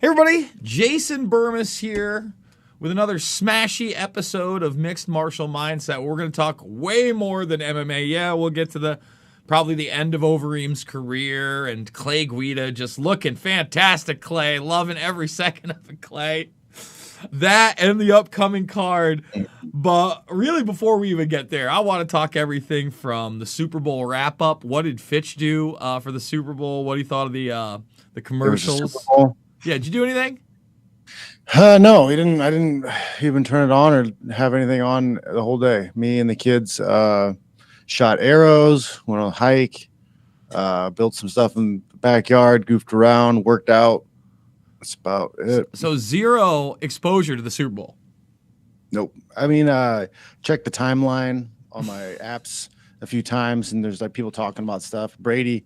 Hey everybody, Jason Burmis here with another smashy episode of Mixed Martial Mindset. We're going to talk way more than MMA. Yeah, we'll get to probably the end of Overeem's career and Clay Guida just looking fantastic, Clay. Loving every second of it, Clay. That and the upcoming card. But really, before we even get there, I want to talk everything from the Super Bowl wrap-up. What did Fitch do for the Super Bowl? What he thought of the commercials? Super Bowl. Yeah, did you do anything? No, he didn't. I didn't even turn it on or have anything on the whole day. Me and the kids shot arrows, went on a hike, built some stuff in the backyard, goofed around, worked out. That's about it. So zero exposure to the Super Bowl. Nope. I mean, checked the timeline on my apps a few times, and there's like people talking about stuff. Brady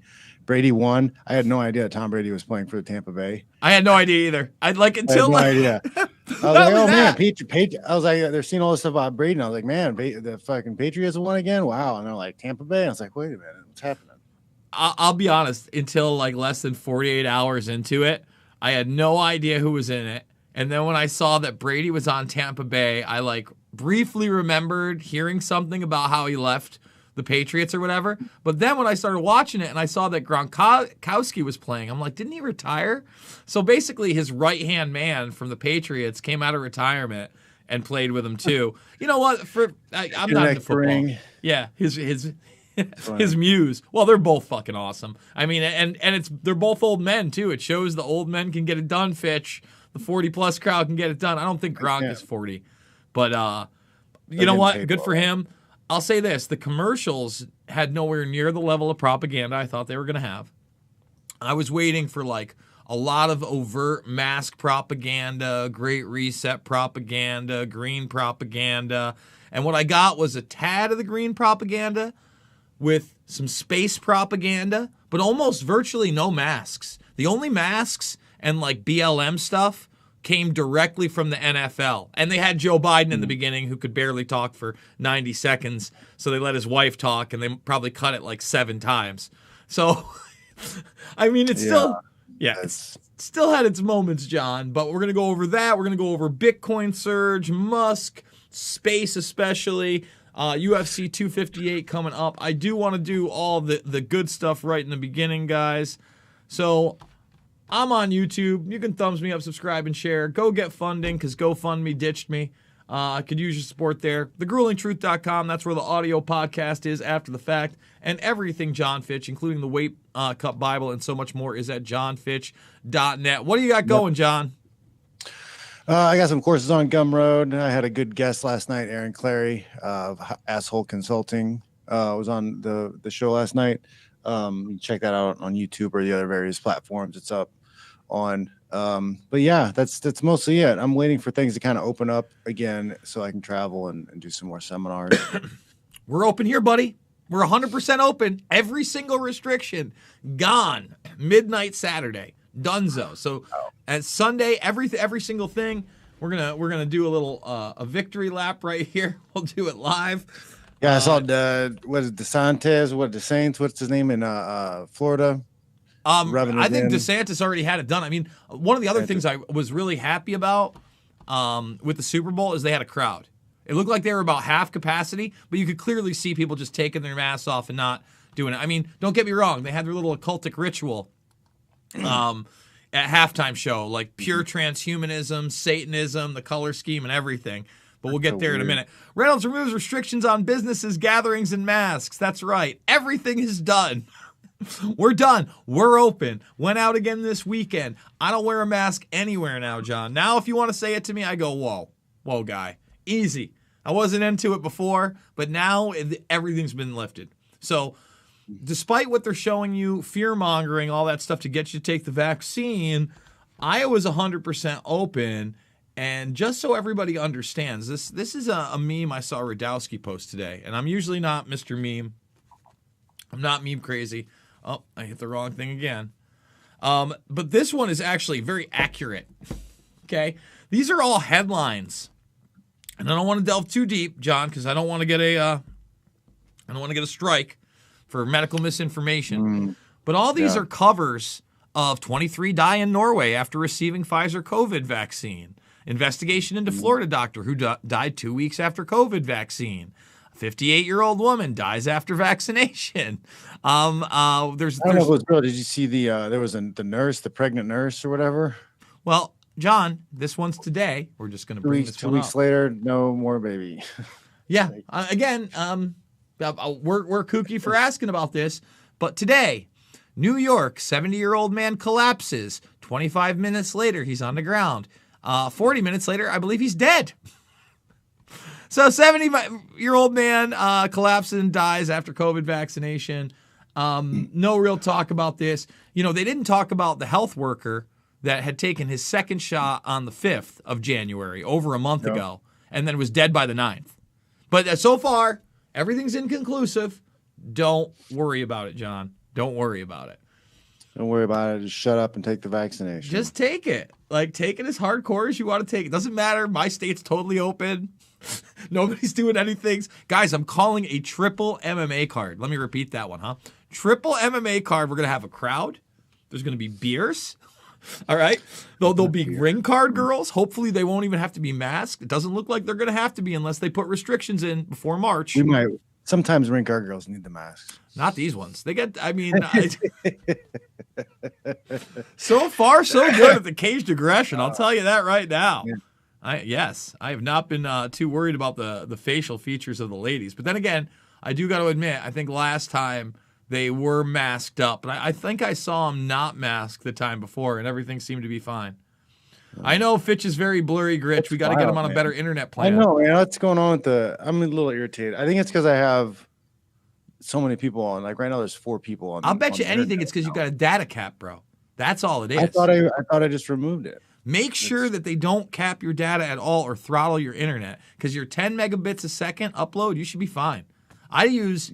won. I had no idea Tom Brady was playing for the Tampa Bay. I had no idea either. I'd like until I had no idea. I was like, oh man, I was like, they're seeing all this stuff about Brady. And I was like, man, the fucking Patriots won again. Wow. And they're like, Tampa Bay. And I was like, wait a minute, what's happening? I'll be honest. Until like less than 48 hours into it, I had no idea who was in it. And then when I saw that Brady was on Tampa Bay, I like briefly remembered hearing something about how he left the Patriots or whatever. But then when I started watching it and I saw that Gronkowski was playing, I'm like, didn't he retire? So basically his right-hand man from the Patriots came out of retirement and played with him too. You know what? I'm not into football. Ring. Yeah, his muse. Well, they're both fucking awesome. I mean, and they're both old men too. It shows the old men can get it done, Fitch. The 40-plus crowd can get it done. I don't think Gronk is 40. But you know what? Good for him. I'll say this. The commercials had nowhere near the level of propaganda I thought they were going to have. I was waiting for like a lot of overt mask propaganda, Great Reset propaganda, green propaganda. And what I got was a tad of the green propaganda with some space propaganda, but almost virtually no masks. The only masks and like BLM stuff came directly from the NFL. And they had Joe Biden in the beginning who could barely talk for 90 seconds. So they let his wife talk and they probably cut it like 7 times. So, I mean, it's still had its moments, John. But we're going to go over that. We're going to go over Bitcoin surge, Musk, space especially, UFC 258 coming up. I do want to do all the good stuff right in the beginning, guys. So I'm on YouTube. You can thumbs me up, subscribe, and share. Go get funding because GoFundMe ditched me. I could use your support there. TheGruelingTruth.com. That's where the audio podcast is after the fact. And everything John Fitch, including the Weight Cut Bible and so much more, is at johnfitch.net. What do you got going, John? I got some courses on Gumroad. I had a good guest last night, Aaron Clary of Asshole Consulting. Was on the show last night. You can check that out on YouTube or the other various platforms it's up on. But yeah, that's mostly it. I'm waiting for things to kind of open up again so I can travel and do some more seminars. We're open here, buddy. We're 100% open. Every single restriction gone. Midnight Saturday. Donezo. So at Sunday, every single thing, we're gonna do a little a victory lap right here. We'll do it live. Yeah, I saw DeSantis, what's his name in Florida? I think DeSantis already had it done. I mean, one of the other things I was really happy about with the Super Bowl is they had a crowd. It looked like they were about half capacity, but you could clearly see people just taking their masks off and not doing it. I mean, don't get me wrong. They had their little occultic ritual at halftime show, like pure transhumanism, Satanism, the color scheme, and everything. But we'll get there in a minute. Reynolds removes restrictions on businesses, gatherings, and masks. That's right. Everything is done. We're done. We're open. Went out again this weekend. I don't wear a mask anywhere now, John. Now, if you want to say it to me, I go, whoa. Whoa, guy. Easy. I wasn't into it before, but now everything's been lifted. So despite what they're showing you, fear-mongering, all that stuff to get you to take the vaccine, Iowa's 100% open. And just so everybody understands, this is a meme I saw Radowski post today. And I'm usually not Mr. Meme. I'm not meme crazy. Oh, I hit the wrong thing again. But this one is actually very accurate. Okay? These are all headlines. And I don't want to delve too deep, John, because I don't want to get a strike for medical misinformation. But all these are covers of 23 die in Norway after receiving Pfizer COVID vaccine. Investigation into Florida doctor who died 2 weeks after COVID vaccine. 58-year-old woman dies after vaccination. I don't know if it was real. Did you see there was the nurse, the pregnant nurse or whatever? Well, John, this one's today. We're just going to bring this 2 weeks up. later, no more baby. Yeah. Again, we're kooky for asking about this, but today, New York, 70-year-old man collapses. 25 minutes later, he's on the ground. 40 minutes later, I believe he's dead. So 70-year-old man collapses and dies after COVID vaccination. No real talk about this. You know, they didn't talk about the health worker that had taken his second shot on the 5th of January, over a month ago, and then was dead by the 9th. But so far, everything's inconclusive. Don't worry about it, John. Don't worry about it. Don't worry about it. Just shut up and take the vaccination. Just take it. Like, take it as hardcore as you want to take it. Doesn't matter. My state's totally open. Nobody's doing anything. Guys, I'm calling a triple MMA card. Let me repeat that one, huh? Triple MMA card. We're going to have a crowd. There's going to be beers. All right. There'll be ring card girls. Hopefully they won't even have to be masked. It doesn't look like they're going to have to be unless they put restrictions in before March. We might. Sometimes ring card girls need the masks. Not these ones. They get, I mean, so far so good at the caged aggression. I'll tell you that right now. Yeah. I have not been too worried about the facial features of the ladies. But then again, I do got to admit, I think last time they were masked up. But I think I saw them not masked the time before, and everything seemed to be fine. I know Fitch is very blurry, Gritch. We got to get him on a better internet plan. I know, man. What's going on with I'm a little irritated. I think it's because I have so many people on. Like right now, there's 4 people on. I'll bet you anything it's because you got a data cap, bro. That's all it is. I thought I just removed it. Make sure that they don't cap your data at all or throttle your internet, because your 10 megabits a second upload, you should be fine. I use,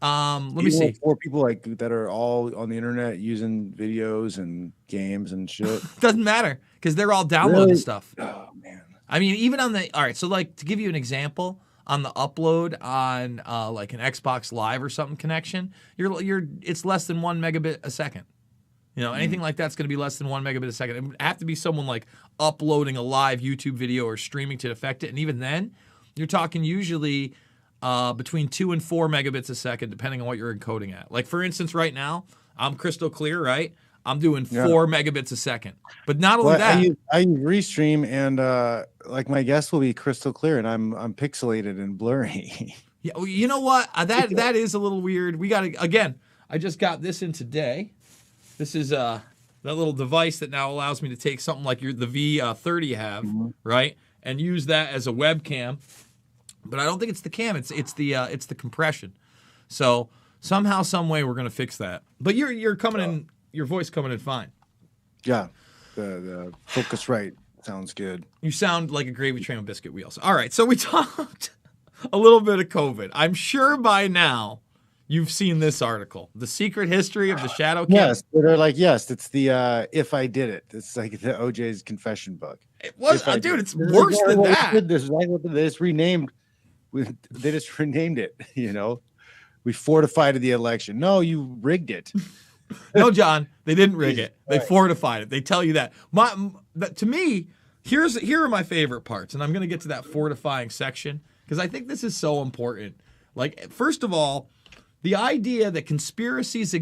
let me see. 4 people like that are all on the internet using videos and games and shit. Doesn't matter because they're all downloading stuff. Oh man. I mean, even on the, all right. So like to give you an example, on the upload on like an Xbox Live or something connection, it's less than 1 megabit a second. You know, anything like that's going to be less than 1 megabit a second. It would have to be someone like uploading a live YouTube video or streaming to affect it. And even then, you're talking usually between 2 and 4 megabits a second, depending on what you're encoding at. Like, for instance, right now, I'm crystal clear, right? I'm doing 4 megabits a second. But not only that. I use Restream, and like my guest will be crystal clear, and I'm pixelated and blurry. Yeah, well, you know what? That is a little weird. We got to, again, I just got this in today. This is that little device that now allows me to take something like the V30 you have, right, and use that as a webcam. But I don't think it's the cam; it's the compression. So somehow, some way, we're gonna fix that. But you're coming in, your voice coming in fine. Yeah, the Focusrite sounds good. You sound like a gravy train with biscuit wheels. All right, so we talked a little bit of COVID. I'm sure by now you've seen this article, The Secret History of the Shadow King. Yes, they're like, yes, it's the If I Did It. It's like the OJ's confession book. It was, dude, it's worse than that. This is like what they just renamed. They just renamed it, you know. We fortified the election. No, you rigged it. No, John, they didn't rig it. They fortified it. They tell you that. To me, here are my favorite parts, and I'm going to get to that fortifying section because I think this is so important. Like, first of all, the idea that conspiracies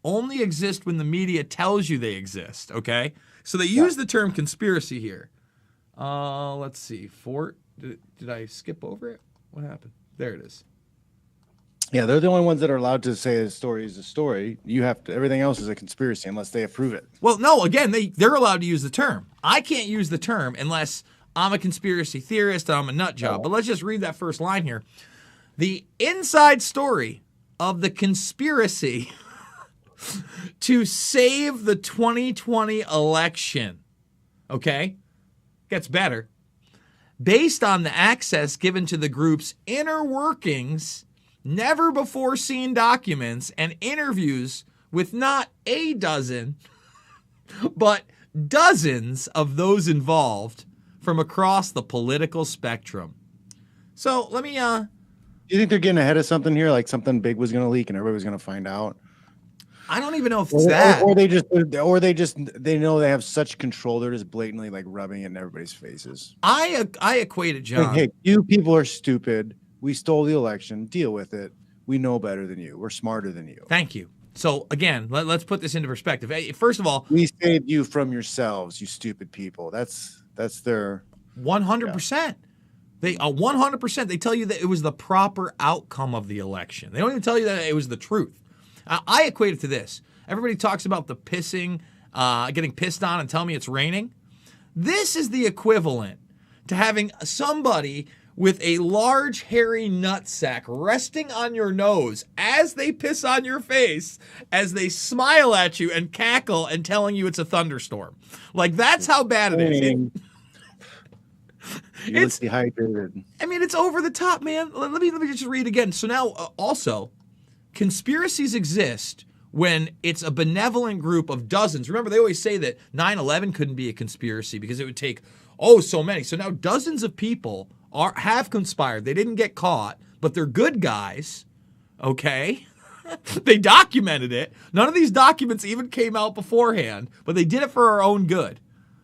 only exist when the media tells you they exist, okay? So they use the term conspiracy here. Let's see. Did I skip over it? What happened? There it is. Yeah, they're the only ones that are allowed to say a story is a story. You have to, everything else is a conspiracy unless they approve it. Well, no, again, they're allowed to use the term. I can't use the term unless I'm a conspiracy theorist and I'm a nut job. But let's just read that first line here. The inside story of the conspiracy to save the 2020 election, okay, gets better, based on the access given to the group's inner workings, never before seen documents, and interviews with not a dozen, but dozens of those involved from across the political spectrum. So let me Do you think they're getting ahead of something here? Like something big was going to leak and everybody was going to find out? I don't even know if it's that. Or they know they have such control. They're just blatantly like rubbing it in everybody's faces. I equate it, John. Like, hey, you people are stupid. We stole the election. Deal with it. We know better than you. We're smarter than you. Thank you. So again, let's put this into perspective. Hey, first of all, we saved you from yourselves, you stupid people. That's their 100%. They 100%. They tell you that it was the proper outcome of the election. They don't even tell you that it was the truth. I equate it to this. Everybody talks about the pissing, getting pissed on and telling me it's raining. This is the equivalent to having somebody with a large hairy nutsack resting on your nose as they piss on your face, as they smile at you and cackle and telling you it's a thunderstorm. Like, that's how bad it is. It's dehydrated. I mean, it's over the top, man. Let me just read again. So now, also, conspiracies exist when it's a benevolent group of dozens. Remember, they always say that 9/11 couldn't be a conspiracy because it would take, so many. So now dozens of people have conspired. They didn't get caught, but they're good guys, okay? They documented it. None of these documents even came out beforehand, but they did it for our own good,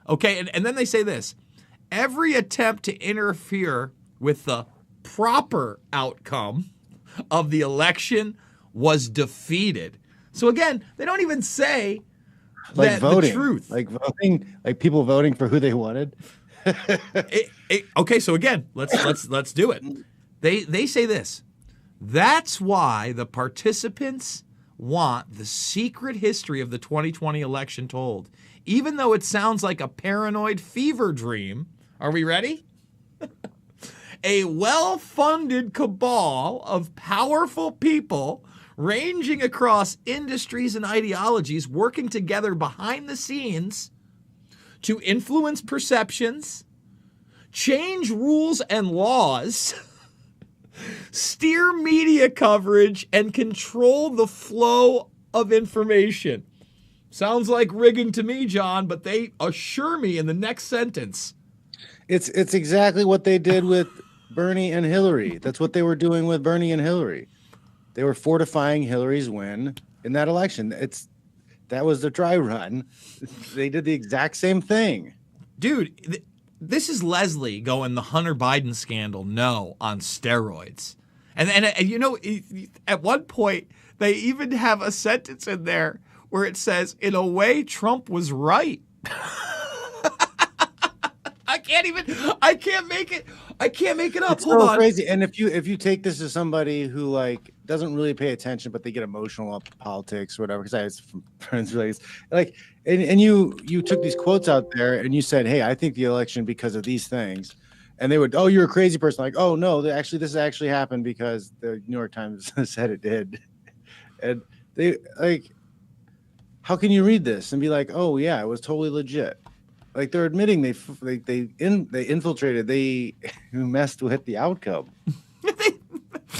okay? And then they say this: every attempt to interfere with the proper outcome of the election was defeated. So again, they don't even say like voting, the truth. Like voting, like people voting for who they wanted. Okay, so again, let's do it. They say this: that's why the participants want the secret history of the 2020 election told, even though it sounds like a paranoid fever dream. Are we ready? A well-funded cabal of powerful people ranging across industries and ideologies working together behind the scenes to influence perceptions, change rules and laws, steer media coverage, and control the flow of information. Sounds like rigging to me, John, but they assure me in the next sentence. It's exactly what they did with Bernie and Hillary. That's what they were doing with Bernie and Hillary. They were fortifying Hillary's win in that election. That was the dry run. They did the exact same thing. Dude, this is Leslie going the Hunter Biden scandal on steroids. And you know, at one point, they even have a sentence in there where it says, in a way, Trump was right. I can't make it up. It's Hold on. Crazy. And if you take this as somebody who like doesn't really pay attention, but they get emotional about politics or whatever, because I was from friends like, and you took these quotes out there and you said, hey, I think the election because of these things, and they would, you're a crazy person. Like, oh no, this actually happened because the New York Times said it did. And they like, how can you read this and be like, oh yeah, it was totally legit? Like, they're admitting they infiltrated, they messed with the outcome.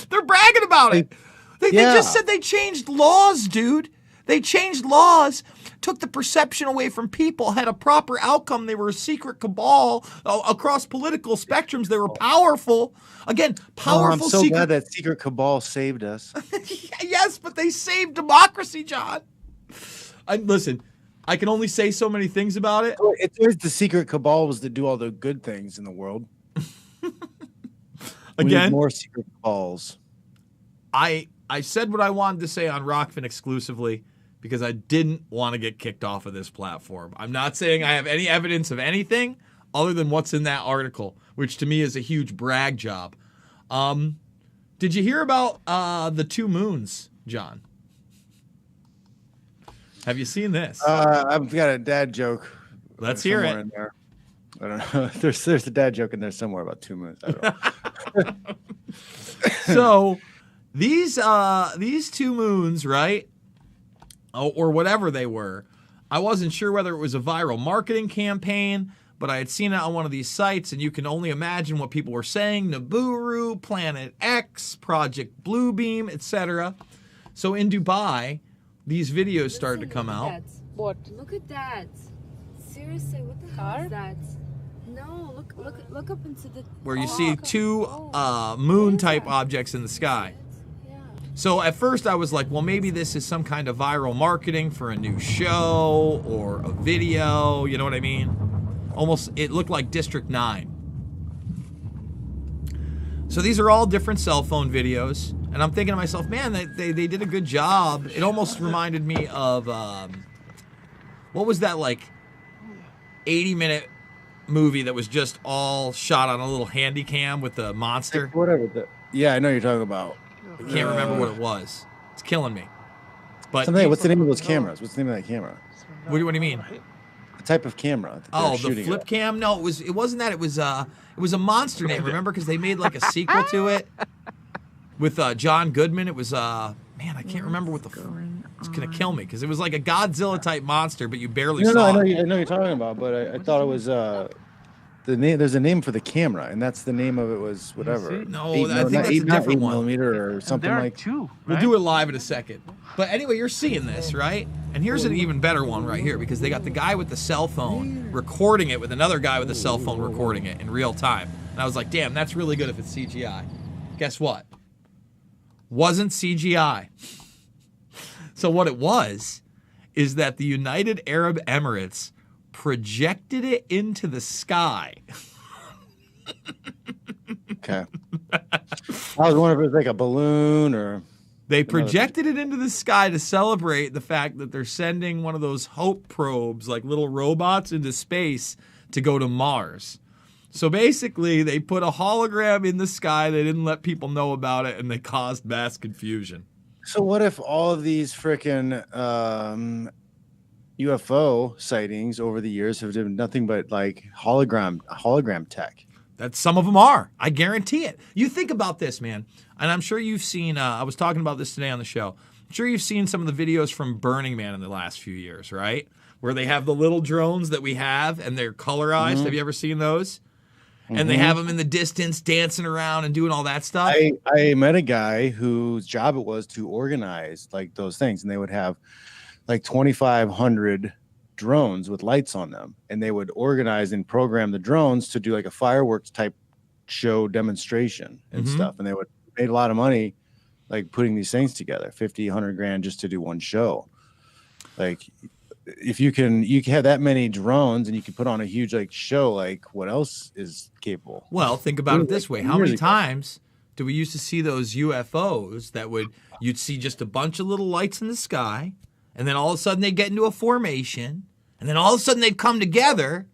They're bragging about it. They just said they changed laws, dude. They changed laws, took the perception away from people, had a proper outcome. They were a secret cabal across political spectrums. They were powerful. Again, powerful. I'm so glad that secret cabal saved us. Yes, but they saved democracy, John. Listen, I can only say so many things about it. It's always the secret cabal was to do all the good things in the world. Again, more secret cabals. I said what I wanted to say on Rockfin exclusively because I didn't want to get kicked off of this platform. I'm not saying I have any evidence of anything other than what's in that article, which to me is a huge brag job. Did you hear about the 2 moons, John? Have you seen this? I've got a dad joke. Let's hear it. In there. I don't know. There's a dad joke in there somewhere about 2 moons. I don't know. So these 2 moons, right? Or whatever they were. I wasn't sure whether it was a viral marketing campaign, but I had seen it on one of these sites, and you can only imagine what people were saying: Nibiru, Planet X, Project Bluebeam, etc. So in Dubai, these videos started to come out. What? Look at that. Seriously, what the hell is that? No, look up into the... Where you see 2 moon-type objects in the sky. Yeah. So at first I was like, well, maybe this is some kind of viral marketing for a new show or a video. You know what I mean? Almost, it looked like District 9. So these are all different cell phone videos. And I'm thinking to myself, man, they did a good job. It almost reminded me of, what was that, like, 80-minute movie that was just all shot on a little handy cam with the monster? Whatever. Yeah, I know you're talking about. I can't remember what it was. It's killing me. But what's the name of those cameras? What's the name of that camera? What do you mean? The type of camera. Oh, the flip cam? No, it wasn't that. It was a monster name. Remember, because they made like a sequel to it with John Goodman. It was man, I can't remember what it's gonna kill me because it was like a Godzilla type monster, but you barely saw it. I know you're talking about, but I thought it was the name. There's a name for the camera, and that's the name of it was whatever. No, I think that's a different one. 8mm or something like. Two, right? We'll do it live in a second. But anyway, you're seeing this, right? And here's an even better one right here because they got the guy with the cell phone recording it with another guy with a cell phone recording it in real time. And I was like, damn, that's really good if it's CGI. Guess what? Wasn't CGI. So what it was is that the United Arab Emirates projected it into the sky. Okay. I was wondering if it was like a balloon or. They projected it into the sky to celebrate the fact that they're sending one of those Hope probes, like little robots, into space to go to Mars. So basically, they put a hologram in the sky. They didn't let people know about it, and they caused mass confusion. So what if all of these frickin' UFO sightings over the years have been nothing but like hologram tech? That some of them are. I guarantee it. You think about this, man. And I'm sure you've seen, I was talking about this today on the show. I'm sure you've seen some of the videos from Burning Man in the last few years, right? Where they have the little drones that we have and they're colorized. Have you ever seen those? And they have them in the distance dancing around and doing all that stuff. I met a guy whose job it was to organize like those things. And they would have like 2,500 drones with lights on them. And they would organize and program the drones to do like a fireworks type show demonstration and stuff. And they would made a lot of money like putting these things together, 50, 100 grand just to do one show. Like if you can have that many drones and you can put on a huge like show, like what else is capable? Well, think about it this way. How many times do we used to see those UFOs that you'd see just a bunch of little lights in the sky and then all of a sudden they'd get into a formation and then all of a sudden they'd come together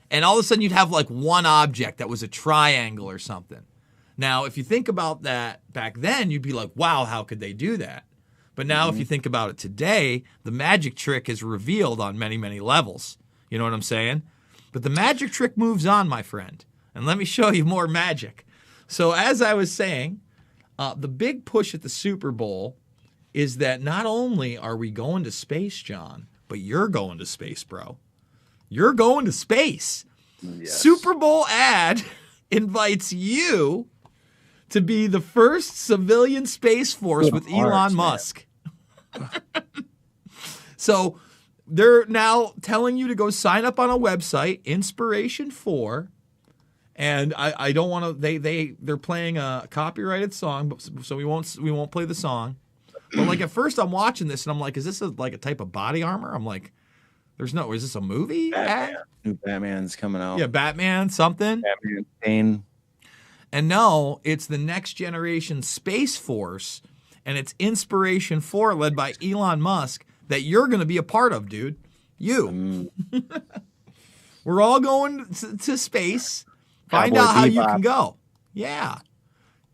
and all of a sudden you'd have like one object that was a triangle or something. Now, if you think about that back then, you'd be like, wow, how could they do that? But now if you think about it today, the magic trick is revealed on many, many levels. You know what I'm saying? But the magic trick moves on, my friend. And let me show you more magic. So as I was saying, the big push at the Super Bowl is that not only are we going to space, John, but you're going to space, bro. You're going to space. Yes. Super Bowl ad invites you to be the first civilian space force with Elon Musk. So they're now telling you to go sign up on a website, Inspiration 4. And I don't want to. They're playing a copyrighted song, so we won't play the song. But like at first, I'm watching this and I'm like, is this like a type of body armor? I'm like, is this a movie? New Batman's coming out. Yeah, Batman something. Batman Bane. And no, it's the next generation Space Force, and it's Inspiration 4 led by Elon Musk that you're going to be a part of, dude. You. We're all going to space. Find out how you can go. Yeah.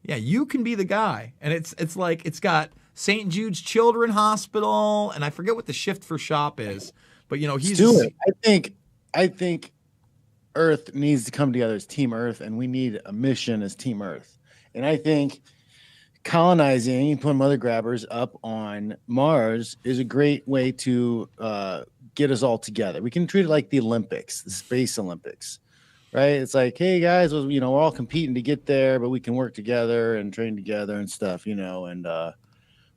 Yeah, you can be the guy. And it's like it's got St. Jude's Children's Hospital, and I forget what the shift for shop is. But, you know, he's... Let's do it. I think Earth needs to come together as Team Earth, and we need a mission as Team Earth. And I think colonizing and putting mother grabbers up on Mars is a great way to get us all together. We can treat it like the Olympics, the Space Olympics, right? It's like, hey guys, we're all competing to get there, but we can work together and train together and stuff, and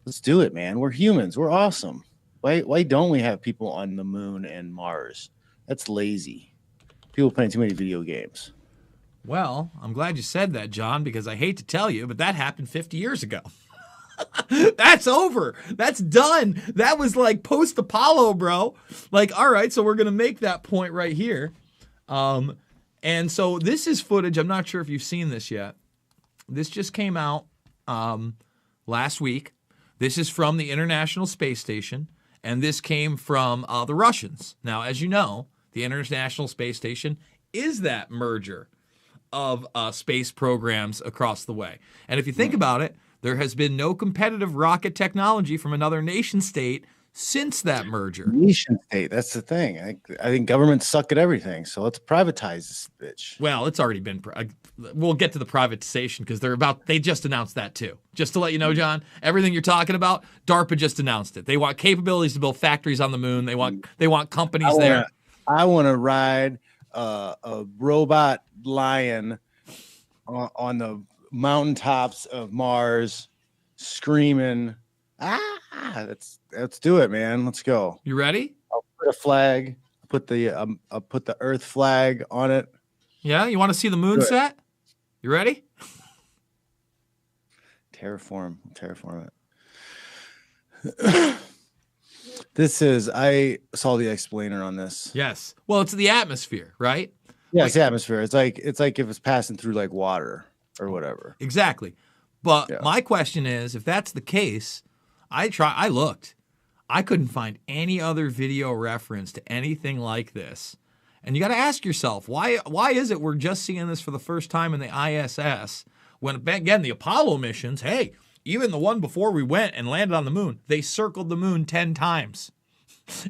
let's do it, man. We're humans. We're awesome. Why don't we have people on the moon and Mars? That's lazy. People playing too many video games. Well, I'm glad you said that, John, because I hate to tell you, but that happened 50 years ago. That's over. That's done. That was like post Apollo, bro. Like, all right, so we're gonna make that point right here. And so this is footage. I'm not sure if you've seen this yet. This just came out last week. This is from the International Space Station, and this came from the Russians. Now, as you know, the International Space Station is that merger of space programs across the way. And if you think about it, there has been no competitive rocket technology from another nation state since that merger. Nation state. That's the thing. I think governments suck at everything. So let's privatize this bitch. Well, it's already been. We'll get to the privatization because they just announced that too. Just to let you know, John, everything you're talking about, DARPA just announced it. They want capabilities to build factories on the moon. They want companies there. I want to ride a robot lion on the mountaintops of Mars, screaming, "Ah!" Let's do it, man. Let's go. You ready? I'll put a flag. I'll put the Earth flag on it. Yeah, you want to see the moon set? You ready? Terraform it. I saw the explainer on this. Yes. Well, it's the atmosphere, right? Yeah, it's the atmosphere. It's like if it's passing through like water or whatever. Exactly. But my question is, if that's the case, I looked. I couldn't find any other video reference to anything like this. And you got to ask yourself, why is it we're just seeing this for the first time in the ISS when, again, the Apollo missions, hey, even the one before we went and landed on the moon, they circled the moon 10 times.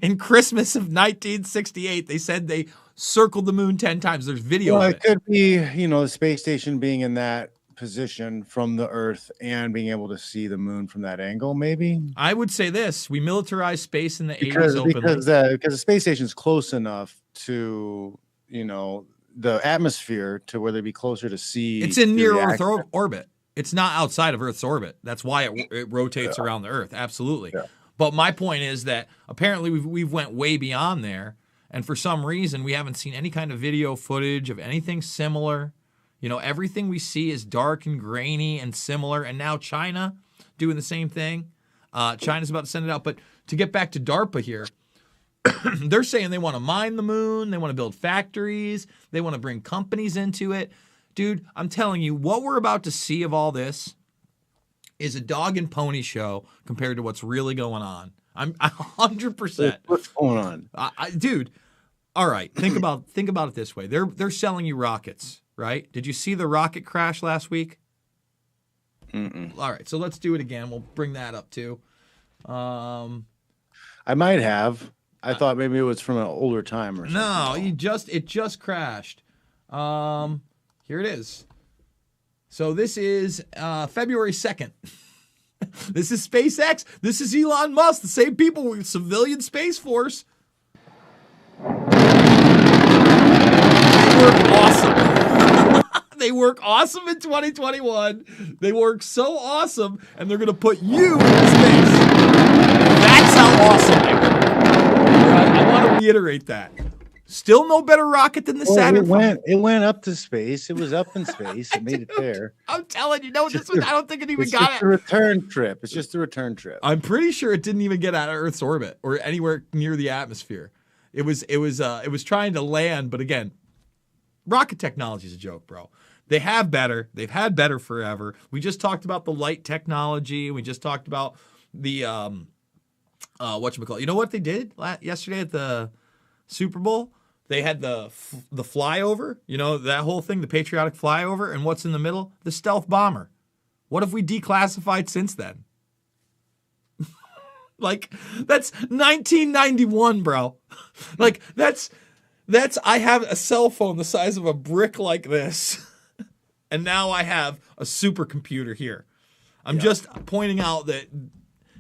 In Christmas of 1968, they said they circled the moon 10 times. There's video of it. It could be, the space station being in that position from the Earth and being able to see the moon from that angle, maybe. I would say this: we militarized space in the 80s openly because the space station's close enough to the atmosphere to where they'd be closer to see. It's in near Earth orbit. It's not outside of Earth's orbit. That's why it rotates around the Earth. Absolutely. Yeah. But my point is that apparently we've went way beyond there, and for some reason we haven't seen any kind of video footage of anything similar. Everything we see is dark and grainy and similar. And now China doing the same thing. China's about to send it out. But to get back to DARPA here, they're saying they want to mine the moon. They want to build factories. They want to bring companies into it. Dude, I'm telling you, what we're about to see of all this is a dog and pony show compared to what's really going on. I'm 100%. What's going on? Dude, all right. Think about it this way. They're selling you rockets. Right? Did you see the rocket crash last week? Mm-mm. All right, so let's do it again. We'll bring that up too. I might have. I thought maybe it was from an older time or something. No, it just crashed. Here it is. So this is February 2nd. This is SpaceX. This is Elon Musk, the same people with civilian Space Force. They work awesome. They work awesome in 2021. They work so awesome, and they're going to put you in space. That's how awesome they work. Right? I want to reiterate that. Still no better rocket than the Saturn. It went up to space. It was up in space. It made it there. I'm telling you, I don't think it even got it. It's just a return trip. It's just a return trip. I'm pretty sure it didn't even get out of Earth's orbit or anywhere near the atmosphere. It was trying to land, but again, rocket technology is a joke, bro. They have better. They've had better forever. We just talked about the light technology. We just talked about the whatchamacallit. You know what they did yesterday at the Super Bowl? They had the flyover. That whole thing, the patriotic flyover, and what's in the middle? The stealth bomber. What have we declassified since then? Like, that's 1991, bro. Like, that's I have a cell phone the size of a brick like this. And now I have a supercomputer here. I'm just pointing out that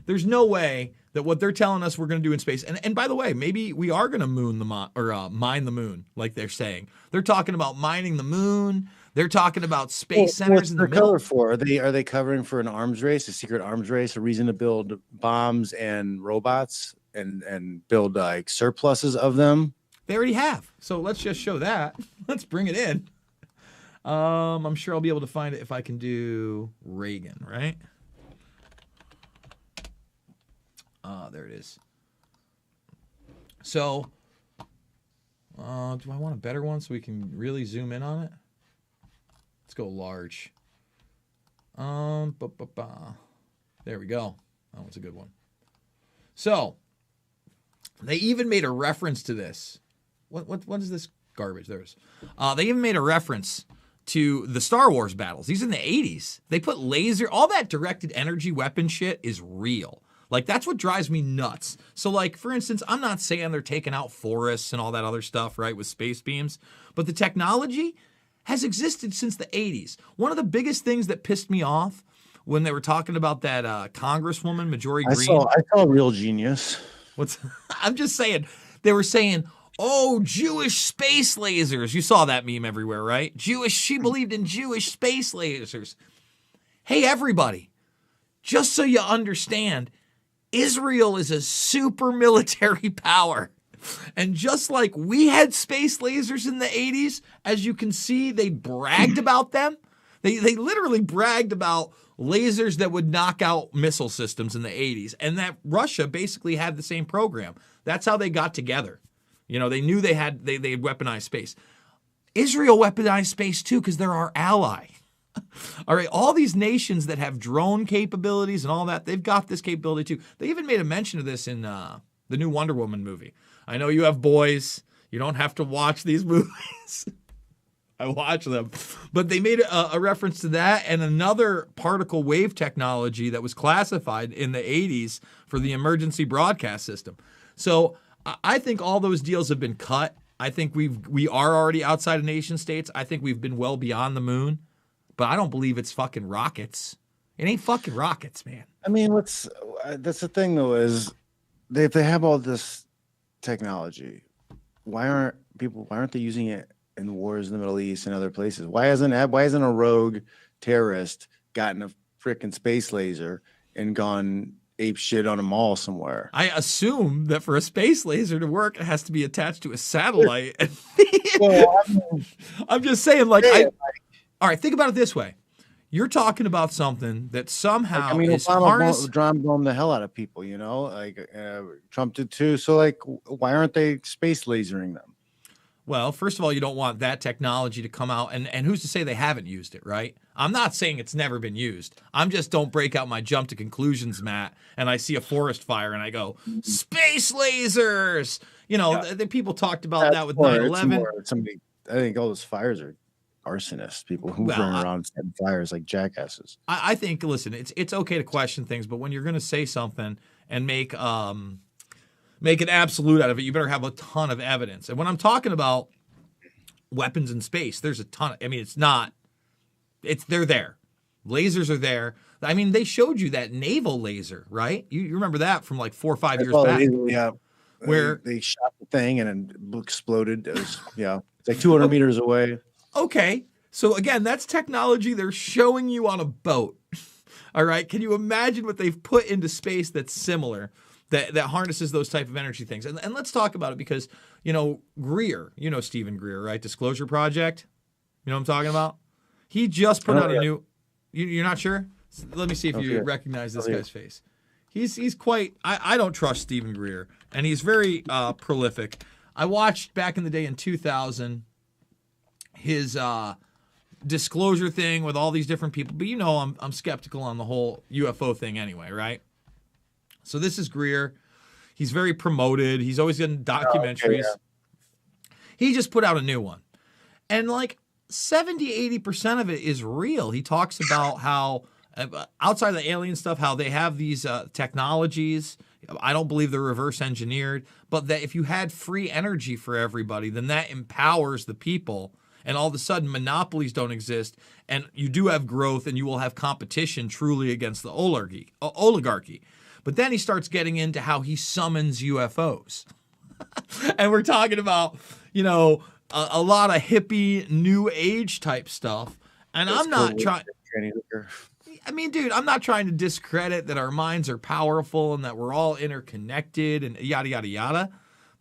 there's no way that what they're telling us we're going to do in space. And by the way, maybe we are going to mine the moon, like they're saying. They're talking about mining the moon. They're talking about space centers in the middle. What's their cover for? Are they covering for an arms race, a secret arms race, a reason to build bombs and robots and build like surpluses of them? They already have. So let's just show that. Let's bring it in. I'm sure I'll be able to find it if I can do Reagan, right? There it is. So, do I want a better one so we can really zoom in on it? Let's go large. There we go. That one's a good one. So, they even made a reference to this. What is this garbage? There it is. They even made a reference to the Star Wars battles. These are in the 80s. They put laser, all that directed energy weapon shit is real. Like, that's what drives me nuts. So, like, for instance, I'm not saying they're taking out forests and all that other stuff, right, with space beams, but the technology has existed since the 80s. One of the biggest things that pissed me off when they were talking about that Congresswoman, Marjorie Green. I saw Real Genius. I'm just saying, they were saying, oh, Jewish space lasers. You saw that meme everywhere, right? She believed in Jewish space lasers. Hey, everybody, just so you understand, Israel is a super military power. And just like we had space lasers in the 80s, as you can see, they bragged about them. They literally bragged about lasers that would knock out missile systems in the 80s. And that Russia basically had the same program. That's how they got together. You know, they knew they had weaponized space. Israel weaponized space too because they're our ally. All right, all these nations that have drone capabilities and all that, they've got this capability too. They even made a mention of this in the new Wonder Woman movie. I know you have boys. You don't have to watch these movies. I watch them. But they made a reference to that and another particle wave technology that was classified in the 80s for the emergency broadcast system. So I think all those deals have been cut. I think we are already outside of nation states. I think we've been well beyond the moon. But I don't believe it's fucking rockets. It ain't fucking rockets, man. I mean, that's the thing though, is if they have all this technology, why aren't they using it in wars in the Middle East and other places? Why hasn't a rogue terrorist gotten a freaking space laser and gone ape shit on a mall somewhere? I assume that for a space laser to work, it has to be attached to a satellite. Well, I'm just saying, all right, think about it this way. You're talking about something that somehow is Obama drum bomb the hell out of people, you know, like Trump did too. So, like, why aren't they space lasering them? Well, first of all, you don't want that technology to come out, and who's to say they haven't used it, right? I'm not saying it's never been used. I'm just don't break out my jump to conclusions, Matt, and I see a forest fire and I go, space lasers! You know, the people talked about that with 9/11. I think all those fires are arsonists, people who run around setting fires like jackasses. I think, listen, it's okay to question things, but when you're going to say something and make an absolute out of it, you better have a ton of evidence. And when I'm talking about weapons in space, there's a ton. They're there. Lasers are there. I mean, they showed you that naval laser, right? You remember that from like 4 or 5 years back. Yeah. Where they shot the thing and it exploded. It was, it's like 200 meters away. Okay. So again, that's technology they're showing you on a boat. All right. Can you imagine what they've put into space that's similar, that harnesses those type of energy things? And let's talk about it because, Greer, Stephen Greer, right? Disclosure Project. You know what I'm talking about? He just put out a new, you're not sure? Let me see if you recognize this guy's face. He's quite, I don't trust Stephen Greer, and he's very prolific. I watched back in the day in 2000, his disclosure thing with all these different people, but I'm skeptical on the whole UFO thing anyway, right? So this is Greer. He's very promoted. He's always in documentaries. He just put out a new one. And like 70-80% of it is real. He talks about how outside of the alien stuff, how they have these technologies. I don't believe they're reverse engineered, but that if you had free energy for everybody, then that empowers the people. And all of a sudden, monopolies don't exist, and you do have growth, and you will have competition truly against the oligarchy. But then he starts getting into how he summons UFOs. And we're talking about, a lot of hippie, new age type stuff. And I'm not trying... I mean, dude, I'm not trying to discredit that our minds are powerful and that we're all interconnected and yada, yada, yada.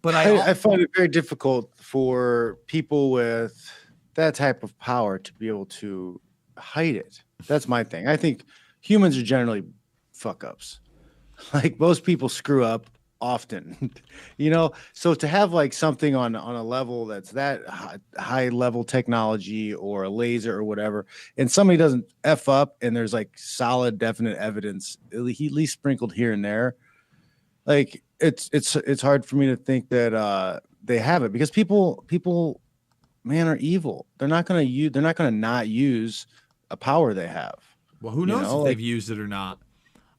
But I find it very difficult for people with that type of power to be able to hide it. That's my thing. I think humans are generally fuck ups. Like most people screw up often, you know. So to have like something on a level that's that high level technology or a laser or whatever, and somebody doesn't f up, and there's like solid, definite evidence, at least sprinkled here and there, like it's hard for me to think that they have it, because people, man, are evil. They're not gonna not use a power they have. Well, who knows if they've used it or not?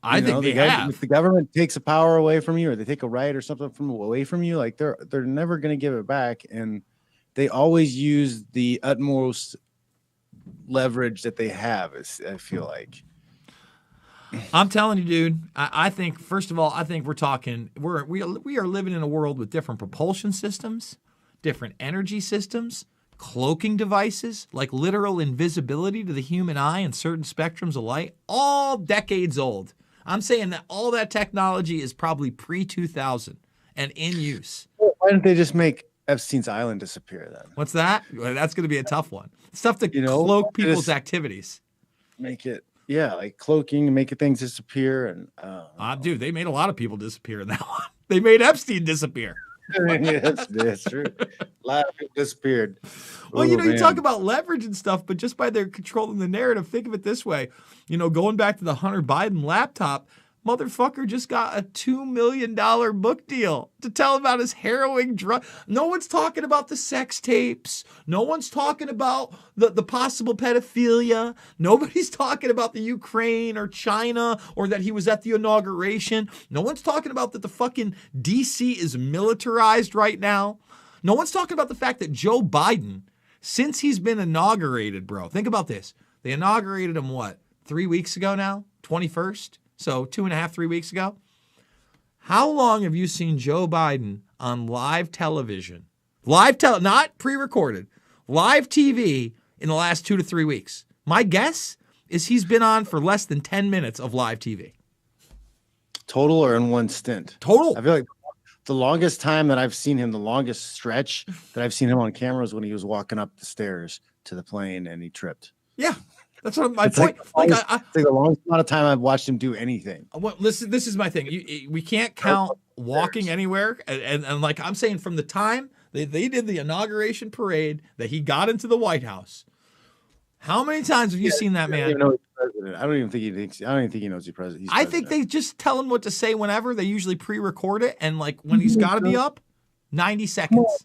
I You think know, they have. if the government takes a power away from you, or they take a right or something away from you, like they're never going to give it back, and they always use the utmost leverage that they have. I feel like. I'm telling you, dude. I think, first of all, I think we are living in a world with different propulsion systems, different energy systems, cloaking devices, like literal invisibility to the human eye and certain spectrums of light, all decades old. I'm saying that all that technology is probably pre-2000 and in use. Why didn't they just make Epstein's Island disappear then? What's that? Well, that's going to be a tough one. It's tough to cloak people's activities. Make it, yeah, like cloaking and making things disappear. And dude, they made a lot of people disappear in that one. They made Epstein disappear. That's true. A lot of people disappeared. Well, you talk about leverage and stuff, but just by their controlling the narrative, think of it this way. Going back to the Hunter Biden laptop, motherfucker just got a $2 million book deal to tell about his harrowing drug. No one's talking about the sex tapes. No one's talking about the possible pedophilia. Nobody's talking about the Ukraine or China, or that he was at the inauguration. No one's talking about that the fucking DC is militarized right now. No one's talking about the fact that Joe Biden, since he's been inaugurated, bro, think about this. They inaugurated him, 3 weeks ago now? 21st? So 2.5, 3 weeks ago. How long have you seen Joe Biden on live television? Not pre-recorded. Live TV in the last 2 to 3 weeks. My guess is he's been on for less than 10 minutes of live TV. Total or in one stint? Total. I feel like the longest time that I've seen him, the longest stretch that I've seen him on camera was when he was walking up the stairs to the plane and he tripped. Yeah. That's what my point. Like the longest amount of time I've watched him do anything. Well, listen, this is my thing. We can't count walking anywhere, and like I'm saying, from the time they did the inauguration parade that he got into the White House, how many times have you seen that man? I don't even think he knows he's president. I think they just tell him what to say whenever. They usually pre-record it, and like when he's got to be up, 90 seconds.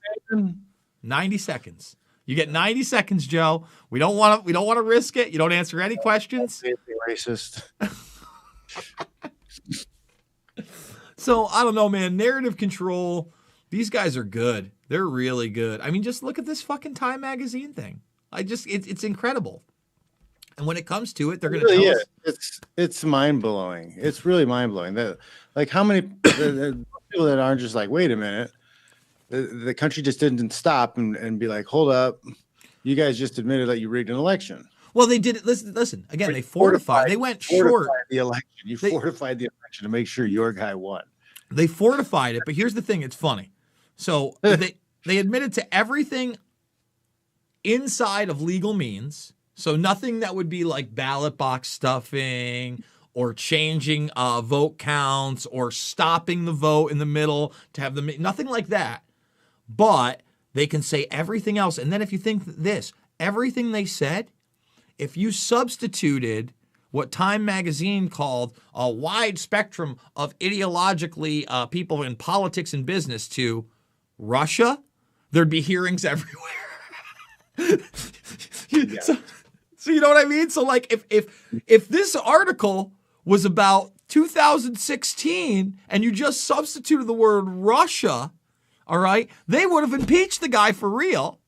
90 seconds. You get 90 seconds, Joe. We don't want to risk it. You don't answer any questions. Racist. So I don't know, man. Narrative control. These guys are good. They're really good. I mean, just look at this fucking Time magazine thing. It's incredible. And when it comes to it, they're going to tell us. It's mind blowing. It's really mind blowing. That, like, how many people that aren't just like, wait a minute. The country just didn't stop and be like, hold up, you guys just admitted that you rigged an election. Well, they did it. Listen. Again, they fortified. They went short. The election. You fortified the election to make sure your guy won. They fortified it, but here's the thing. It's funny. So they admitted to everything inside of legal means. So nothing that would be like ballot box stuffing or changing vote counts or stopping the vote in the middle to have nothing like that. But they can say everything else. And then if you think this, everything they said, if you substituted what Time magazine called a wide spectrum of ideologically people in politics and business to Russia, there'd be hearings everywhere. So you know what I mean? So like if this article was about 2016 and you just substituted the word Russia, all right, they would have impeached the guy for real.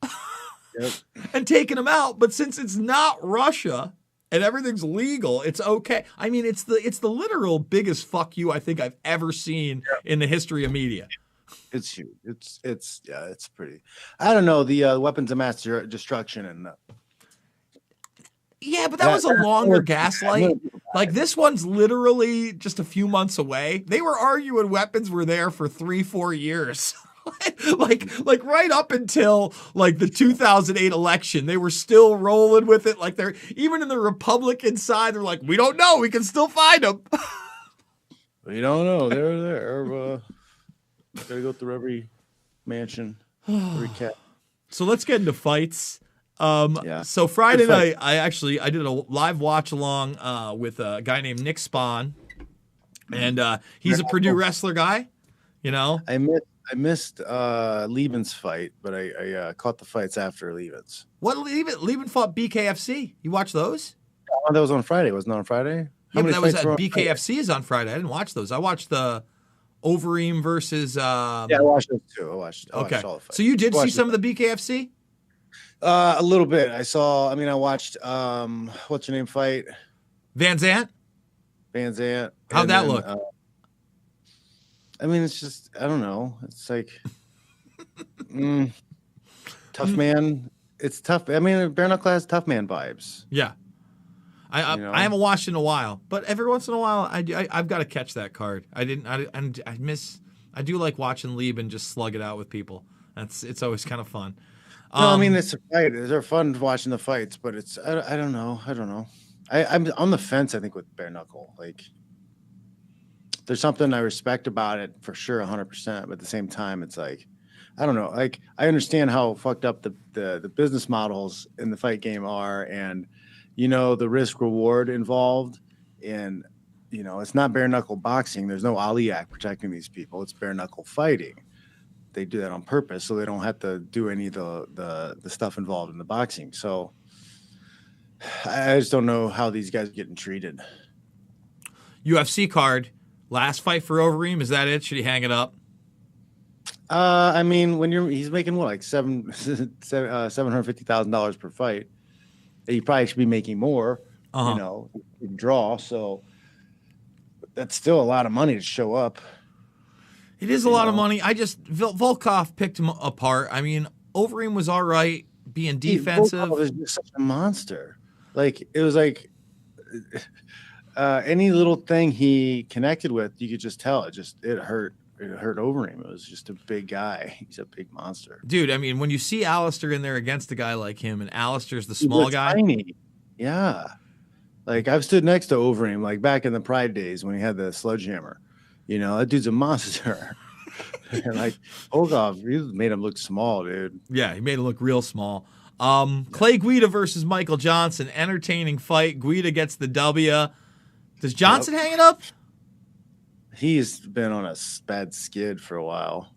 Yep. And taken him out. But since it's not Russia and everything's legal, it's okay. I mean, it's the literal biggest fuck you I think I've ever seen in the history of media. It's huge. It's pretty. I don't know, the weapons of mass destruction and. Yeah, but that was a longer gaslight. Like this one's literally just a few months away. They were arguing weapons were there for 3-4 years. like right up until like the 2008 election, they were still rolling with it. Like they're even in the Republican side, they're like, we don't know, we can still find them. You don't know. They're there. Gotta go through every mansion, every cat. So let's get into fights. Yeah. So Friday Good fight. night, I did a live watch along with a guy named Nick Spahn, and he's a Purdue wrestler guy. You know, I missed Lieben's fight, but I caught the fights after Lieben's. what Lieben fought BKFC. You watch those? Oh, that was on Friday, wasn't it on Friday? Yeah, but that was fights were on BKFC is on Friday. I didn't watch those. I watched the Overeem versus. Yeah, I watched those too. I watched all the fights. So you did see some of the BKFC? A little bit. I watched what's your name fight? Van Zant? Van Zant. How'd that look? I mean, it's just I don't know. It's like tough man. It's tough. I mean, bare knuckle has tough man vibes. Yeah. I haven't watched in a while, but every once in a while I've got to catch that card. I do like watching Lieben just slug it out with people. It's always kind of fun. No, I mean it's a fight. They're fun watching the fights, but it's I don't know. I'm on the fence. I think with bare knuckle, like there's something I respect about it for sure, 100%. But at the same time, it's like I don't know. Like I understand how fucked up the business models in the fight game are, and the risk reward involved, and it's not bare knuckle boxing. There's no Ali Act protecting these people. It's bare knuckle fighting. They do that on purpose so they don't have to do any of the stuff involved in the boxing. So I just don't know how these guys are getting treated. UFC card, last fight for Overeem. Is that it? Should he hang it up? I mean, he's making what, like $750,000 per fight. He probably should be making more. Draw. So that's still a lot of money to show up. It is a lot of money. Volkov picked him apart. I mean, Overeem was all right being defensive. Volkov is just such a monster. Like it was like any little thing he connected with, you could just tell it hurt. It hurt Overeem. It was just a big guy. He's a big monster. Dude, I mean, when you see Alistair in there against a guy like him, and Alistair's the small guy. Tiny. Yeah. Like I've stood next to Overeem, like back in the Pride days when he had the sledgehammer. That dude's a monster. And like Volkov, he made him look small, dude. Yeah, he made him look real small. Clay Guida versus Michael Johnson. Entertaining fight. Guida gets the W. Does Johnson hang it up? He's been on a bad skid for a while.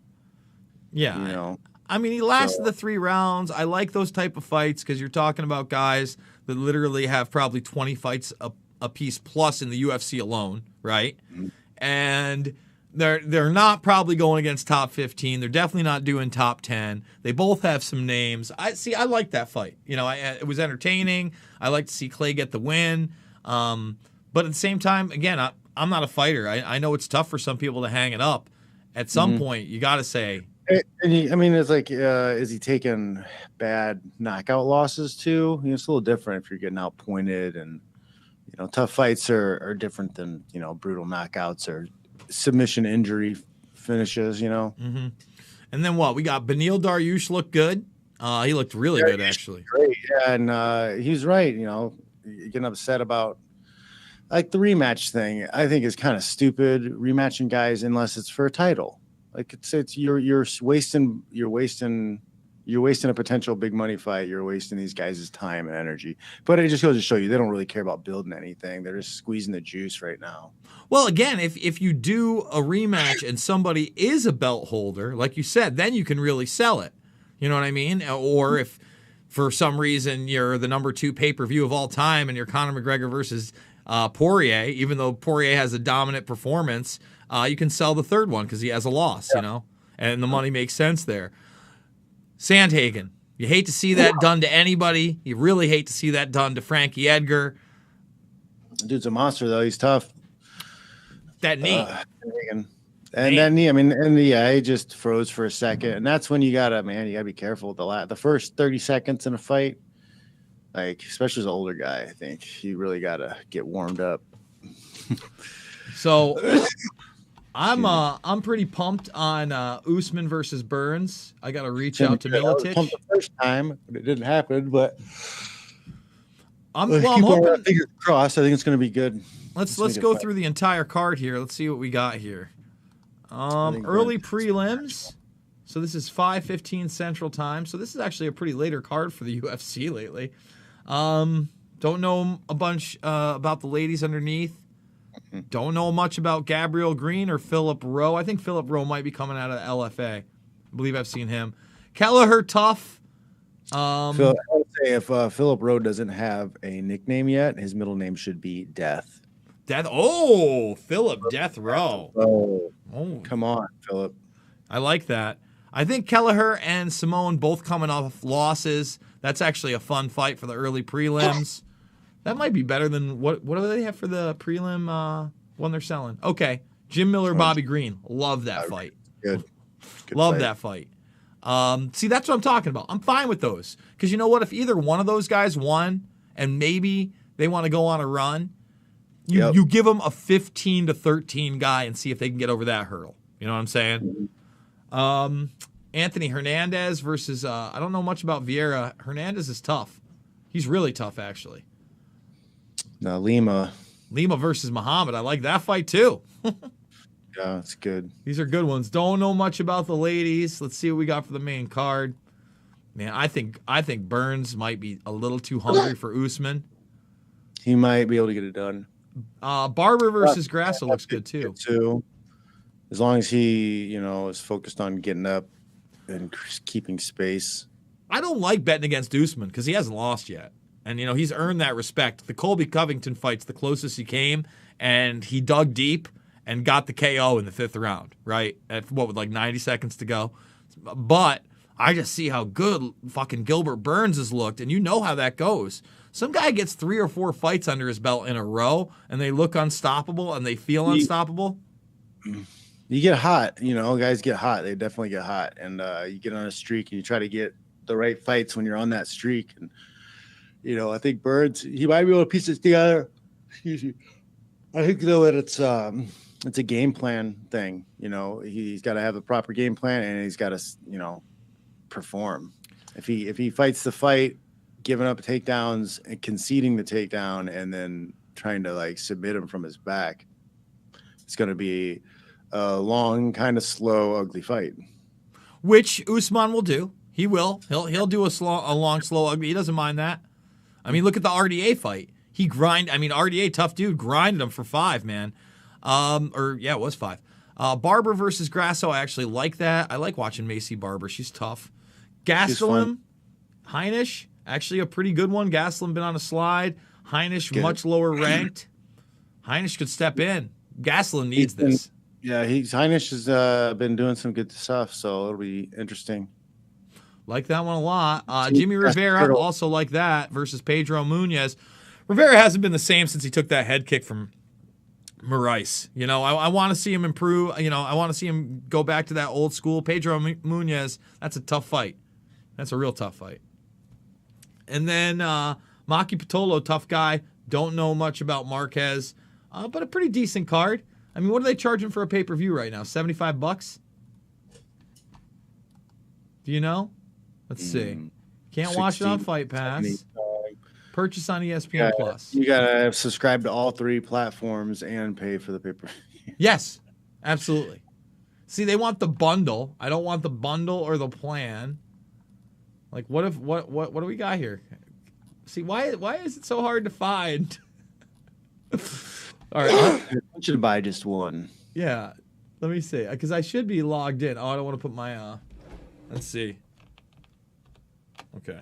Yeah. I mean, he lasted the 3 rounds. I like those type of fights because you're talking about guys that literally have probably 20 fights a piece plus in the UFC alone, right? Mm-hmm. And they're not probably going against top 15. They're definitely not doing top 10. They both have some names. I like that fight. It was entertaining. I like to see Clay get the win. But at the same time, again, I'm not a fighter. I know it's tough for some people to hang it up. At some point, you got to say. It's like, is he taking bad knockout losses too? It's a little different if you're getting outpointed, and tough fights are different than brutal knockouts or submission injury finishes. Mm-hmm. And then what? We got Beneil Dariush looked good. He looked really good actually. Great, yeah, and he was right. Getting upset about. Like the rematch thing, I think is kind of stupid. Rematching guys unless it's for a title. Like it's you're wasting a potential big money fight. You're wasting these guys' time and energy. But it just goes to show you they don't really care about building anything. They're just squeezing the juice right now. Well, again, if you do a rematch and somebody is a belt holder, like you said, then you can really sell it. You know what I mean? Or if for some reason you're the number 2 pay-per-view of all time and you're Conor McGregor versus Poirier, even though Poirier has a dominant performance, you can sell the third one because he has a loss, and the money makes sense there. Sandhagen, you hate to see that done to anybody. You really hate to see that done to Frankie Edgar. Dude's a monster, though. He's tough. That knee. That knee, he just froze for a second. And that's when you got to be careful. The first 30 seconds in a fight, like, especially as an older guy, I think you really got to get warmed up. So I'm pretty pumped on Usman versus Burns. I got to reach out to Miletich. The first time, but it didn't happen. But I'm Keep our hoping. fingers crossed. I think it's going to be good. Let's make it go fun. through the entire card here. Let's see what we got here. think Early Burns- prelims. So this is 5:15 Central Time. So this is actually a pretty later card for the UFC lately. Don't know a bunch about the ladies underneath. Don't know much about Gabriel Green or Philip Rowe. I think Philip Rowe might be coming out of LFA. I believe I've seen him. Kelleher Tough. Phil, I would say if Philip Rowe doesn't have a nickname yet, his middle name should be Death. Death. Oh, Philip Death Rowe. Oh, come on, Philip. I like that. I think Kelleher and Simone both coming off losses. That's actually a fun fight for the early prelims. That might be better than what do they have for the prelim one they're selling? Okay. Jim Miller, Bobby Green. Love that fight. Good Love fight. that fight. See, that's what I'm talking about. I'm fine with those. Because you know what? If either one of those guys won and maybe they want to go on a run, you give them a 15 to 13 guy and see if they can get over that hurdle. You know what I'm saying? Anthony Hernandez versus, I don't know much about Vieira. Hernandez is tough. He's really tough, actually. Now, Lima versus Muhammad. I like that fight, too. Yeah, it's good. These are good ones. Don't know much about the ladies. Let's see what we got for the main card. Man, I think Burns might be a little too hungry for Usman. He might be able to get it done. Barber versus Grasso looks good too. As long as he, is focused on getting up and keeping space. I don't like betting against Usman because he hasn't lost yet. And, he's earned that respect. The Colby Covington fight's the closest he came, and he dug deep and got the KO in the 5th round, right? With like 90 seconds to go. But I just see how good fucking Gilbert Burns has looked, and you know how that goes. Some guy gets 3 or 4 fights under his belt in a row, and they look unstoppable, and they feel unstoppable. You get hot, guys get hot. They definitely get hot. And you get on a streak, and you try to get the right fights when you're on that streak. And, I think Burns, he might be able to piece it together. Excuse me. I think, though, that it's a game plan thing. He's got to have a proper game plan, and he's got to, perform. If he fights the fight, giving up takedowns and conceding the takedown, and then trying to submit him from his back, it's going to be a long, kind of slow, ugly fight. Which Usman will do. He will. He'll do a long, slow, ugly. He doesn't mind that. I mean, look at the RDA fight. RDA, tough dude, grinded him for 5, man. It was 5. Barber versus Grasso, I actually like that. I like watching Macy Barber. She's tough. Gastelum, Heinisch, actually a pretty good one. Gastelum been on a slide. Heinisch, much lower ranked. Heinisch could step in. Gastelum needs this. Yeah, Heinisch has been doing some good stuff, so it'll be interesting. Like that one a lot. Jimmy Rivera, also like that, versus Pedro Munez. Rivera hasn't been the same since he took that head kick from Moraes. I want to see him improve. I want to see him go back to that old school. Pedro Munez, that's a tough fight. That's a real tough fight. And then Maki Pitolo, tough guy. Don't know much about Marquez, but a pretty decent card. I mean, what are they charging for a pay-per-view right now? $75? Do you know? Let's see. Can't watch it on Fight Pass. Purchase on ESPN Plus. You gotta subscribe to all 3 platforms and pay for the pay-per-view. Yes, absolutely. See, they want the bundle. I don't want the bundle or the plan. What do we got here? See, why is it so hard to find? All right, I should buy just one. Yeah, let me see, because I should be logged in. Oh, I don't want to put my. Let's see. Okay.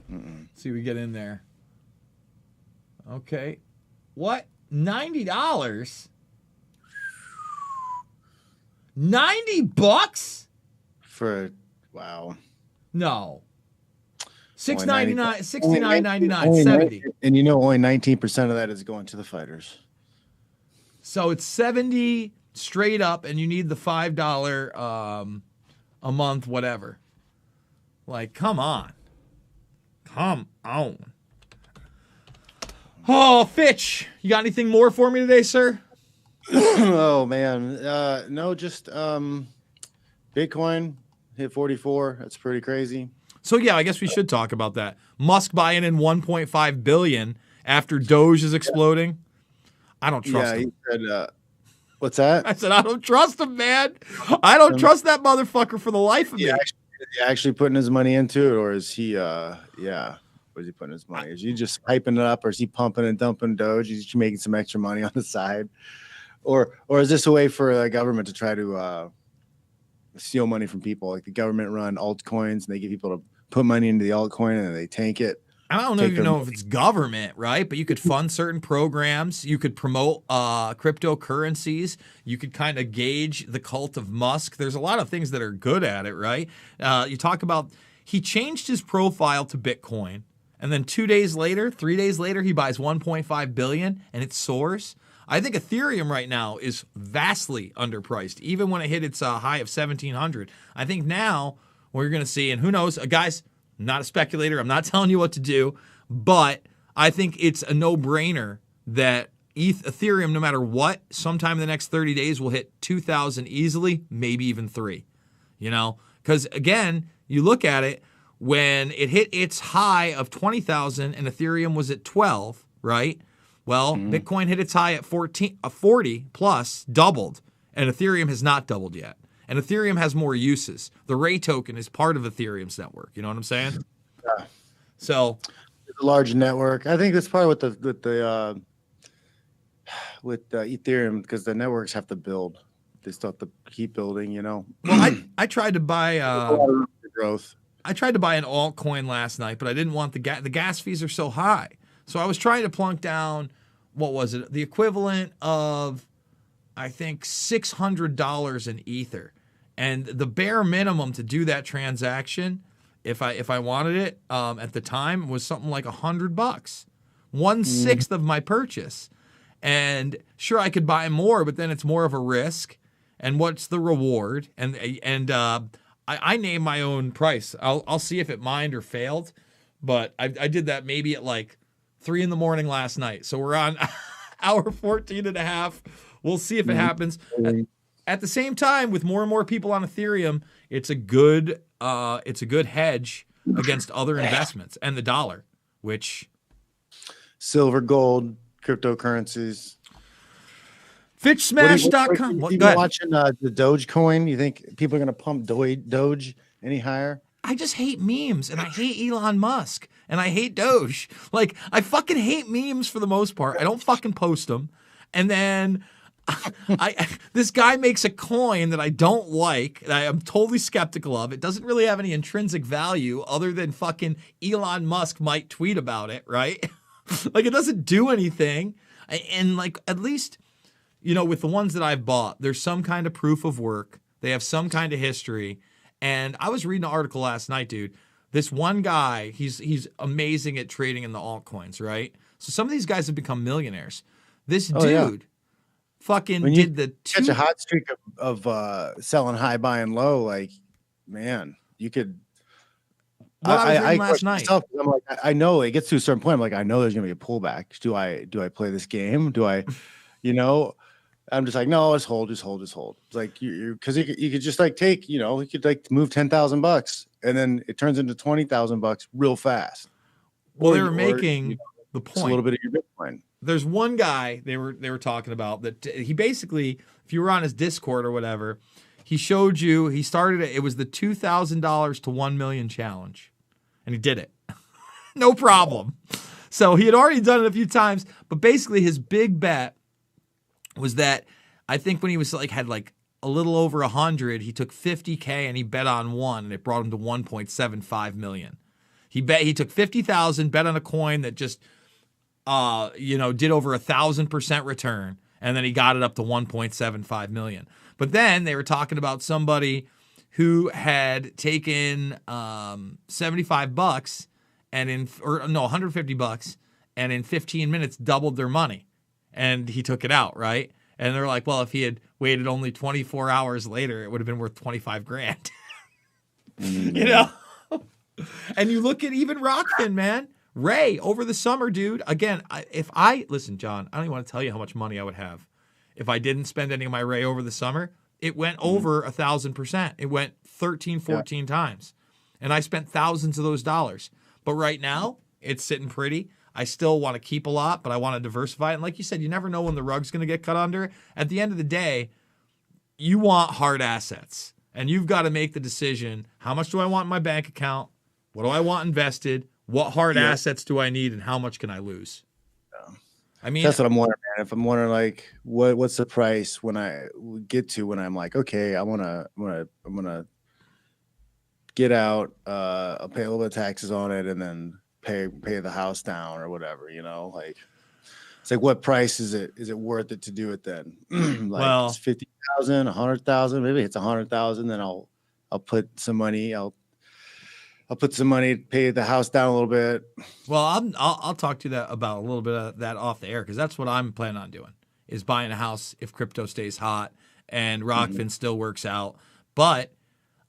Let's see, we get in there. Okay. What? $90? $90 For wow. No. $6.99, $69.99, 70. And only 19% of that is going to the fighters. So it's 70 straight up, and you need the $5 a month, whatever. Come on. Come on. Oh, Fitch, you got anything more for me today, sir? Oh man, no, just Bitcoin hit 44. That's pretty crazy. So yeah, I guess we should talk about that. Musk buying in 1.5 billion after Doge is exploding. I don't trust him. He said, what's that? I said I don't trust him, man. I don't trust that motherfucker for the life of me. Is he actually putting his money into it, or is he where's he putting his money? Is he just hyping it up, or is he pumping and dumping Doge? Is he making some extra money on the side? Or is this a way for the government to try to steal money from people? Like the government run altcoins and they get people to put money into the altcoin and they tank it. I don't even know if it's government, right? But you could fund certain programs. You could promote cryptocurrencies. You could kind of gauge the cult of Musk. There's a lot of things that are good at it, right? You talk about he changed his profile to Bitcoin. And then 3 days later, he buys 1.5 billion and it soars. I think Ethereum right now is vastly underpriced, even when it hit its high of 1,700. I think now we're going to see, and who knows, guys, I'm not a speculator. I'm not telling you what to do, but I think it's a no-brainer that Ethereum, no matter what, sometime in the next 30 days will hit 2,000 easily, maybe even 3. You know, because again, you look at it, when it hit its high of 20,000 and Ethereum was at 12, right? Well, Bitcoin hit its high at 40 plus, doubled, and Ethereum has not doubled yet. And Ethereum has more uses. The Ray token is part of Ethereum's network. You know what I'm saying? Yeah. So, it's a large network. I think that's probably with Ethereum, because the networks have to build. They still have to keep building. You know. Well, I tried to buy a lot of room for growth. I tried to buy an altcoin last night, but I didn't want the gas fees are so high. So I was trying to plunk down, what was it? The equivalent of, I think, $600 in Ether. And the bare minimum to do that transaction, if I wanted it at the time, was something like $100, 1/6 of my purchase. And sure, I could buy more, but then it's more of a risk. And what's the reward? And I name my own price. I'll see if it mined or failed, but I did that maybe at like 3 a.m. last night. So we're on hour 14 and a half. We'll see if it happens. At the same time, with more and more people on Ethereum, it's a good hedge against other investments and the dollar, which silver, gold, cryptocurrencies. FitchSmash.com. What, go ahead. Watching the Dogecoin, you think people are going to pump Doge any higher? I just hate memes, and I hate Elon Musk, and I hate Doge. Like, I fucking hate memes for the most part. I don't fucking post them. And then this guy makes a coin that I don't like, that I am totally skeptical of. It doesn't really have any intrinsic value other than fucking Elon Musk might tweet about it, right? Like, it doesn't do anything. And, like, at least, you know, with the ones that I've bought, there's some kind of proof of work. They have some kind of history. And I was reading an article last night, dude. This one guy, he's amazing at trading in the altcoins, right? So some of these guys have become millionaires. This dude fucking did the catch a hot streak of selling high, buying low. Like, man, you could. I was reading last night. Myself, I'm like, I know it gets to a certain point. I'm like, I know there's gonna be a pullback. Do I play this game? Do I, you know? I'm just like, no, just hold. It's like because you could just like take, you know, you could like move $10,000 and then it turns into $20,000 real fast. Well, they were making the point. A little bit of your Bitcoin. There's one guy they were talking about that he basically, if you were on his Discord or whatever, he showed you, he started it was the $2,000 to 1 million challenge, and he did it. No problem. So he had already done it a few times, but basically his big bet was that I think when he was like had like a little over 100, he took 50K and he bet on one, and it brought him to 1.75 million. He took 50,000, bet on a coin that just did over 1,000% return, and then he got it up to 1.75 million. But then they were talking about somebody who had taken $75 and $150, and in 15 minutes doubled their money. And he took it out, right? And they're like, well, if he had waited only 24 hours later, it would have been worth 25 grand. You know? And you look at even Rockfin, man. Ray, over the summer, dude. Again, listen, John, I don't even want to tell you how much money I would have if I didn't spend any of my Ray over the summer. It went over 1,000%. It went 13, 14 times. And I spent thousands of those dollars. But right now, it's sitting pretty. I still want to keep a lot, but I want to diversify it. And like you said, you never know when the rug's going to get cut under. At the end of the day, you want hard assets. And you've got to make the decision, how much do I want in my bank account? What do I want invested? What hard assets do I need, and how much can I lose? I mean, that's what I'm wondering, man. If I'm wondering, like, what's the price when I get to when I'm like, okay, I'm gonna get out, I'll pay a little bit of taxes on it, and then pay the house down or whatever, you know, like. It's like, what price is it? Is it worth it to do it then? Like, well, it's 50,000, 100,000, maybe it's 100,000. Then I'll put some money. I'll put some money, pay the house down a little bit. Well, I'll talk to you about a little bit of that off the air, because that's what I'm planning on doing, is buying a house if crypto stays hot and Rockfin still works out. But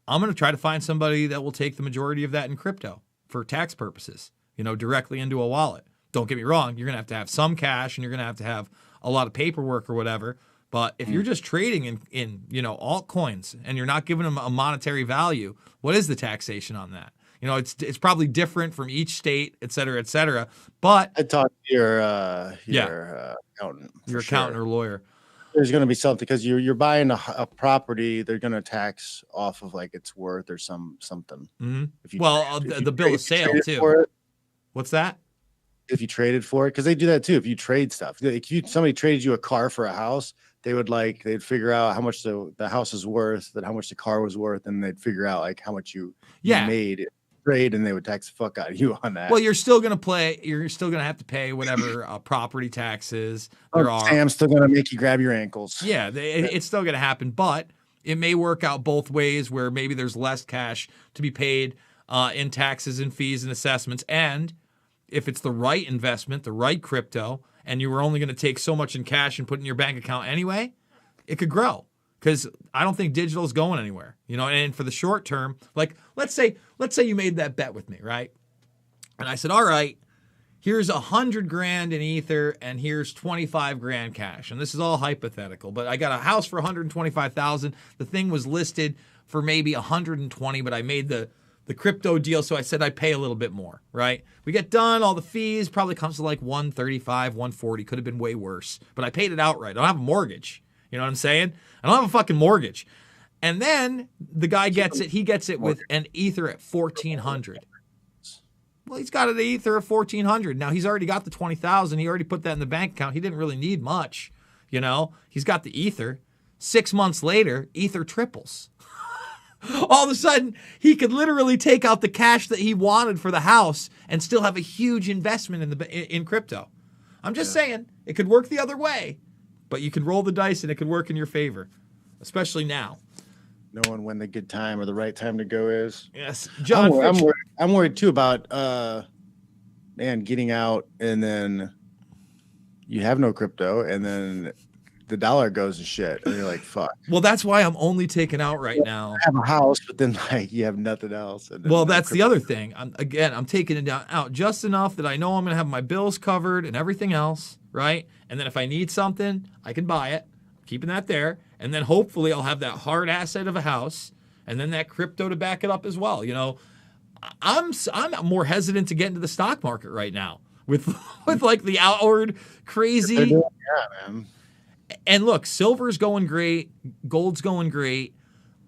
I'm going to try to find somebody that will take the majority of that in crypto for tax purposes, you know, directly into a wallet. Don't get me wrong, you're going to have some cash, and you're going to have a lot of paperwork or whatever. But if you're just trading in you know, altcoins, and you're not giving them a monetary value, what is the taxation on that? You know, it's probably different from each state, et cetera, et cetera. But I talked to your accountant. Your accountant or lawyer. There's going to be something, because you're buying a property, they're going to tax off of like its worth or something. Mm-hmm. If you, well, if the bill of sale too. What's that? If you traded for it, because they do that too. If you trade stuff, if somebody traded you a car for a house, they'd figure out how much the house is worth, then how much the car was worth, and they'd figure out like how much you made trade, and they would tax the fuck out of you on that. Well, you're still gonna have to pay whatever property taxes there are. Sam's still gonna make you grab your ankles. Yeah, it's still gonna happen, but it may work out both ways, where maybe there's less cash to be paid in taxes and fees and assessments. And if it's the right investment, the right crypto, and you were only going to take so much in cash and put in your bank account anyway, it could grow. Because I don't think digital is going anywhere, you know. And for the short term, like let's say you made that bet with me, right? And I said, all right, here's 100 grand in Ether, and here's 25 grand cash. And this is all hypothetical, but I got a house for 125,000. The thing was listed for maybe 120, but I made the crypto deal, so I said I'd pay a little bit more, right? We get done, all the fees, probably comes to like 135, 140, could have been way worse, but I paid it outright. I don't have a mortgage, you know what I'm saying? I don't have a fucking mortgage. And then the guy gets it, he gets it with an Ether at 1,400. Well, he's got an Ether at 1,400. Now, he's already got the 20,000, he already put that in the bank account, he didn't really need much, you know? He's got the Ether. 6 months later, Ether triples. All of a sudden, he could literally take out the cash that he wanted for the house and still have a huge investment in crypto. I'm just saying, it could work the other way, but you could roll the dice and it could work in your favor, especially now. Knowing when the good time or the right time to go is. Yes, John. I'm worried too about getting out, and then you have no crypto, and then the dollar goes to shit, and you're like, fuck. Well, that's why I'm only taking out right now. I have a house, but then like you have nothing else. Well, that's the other thing. I'm taking it out just enough that I know I'm going to have my bills covered and everything else, right? And then if I need something, I can buy it, keeping that there. And then hopefully I'll have that hard asset of a house, and then that crypto to back it up as well. You know, I'm more hesitant to get into the stock market right now with like the outward crazy. Yeah, man. And look, silver's going great, gold's going great.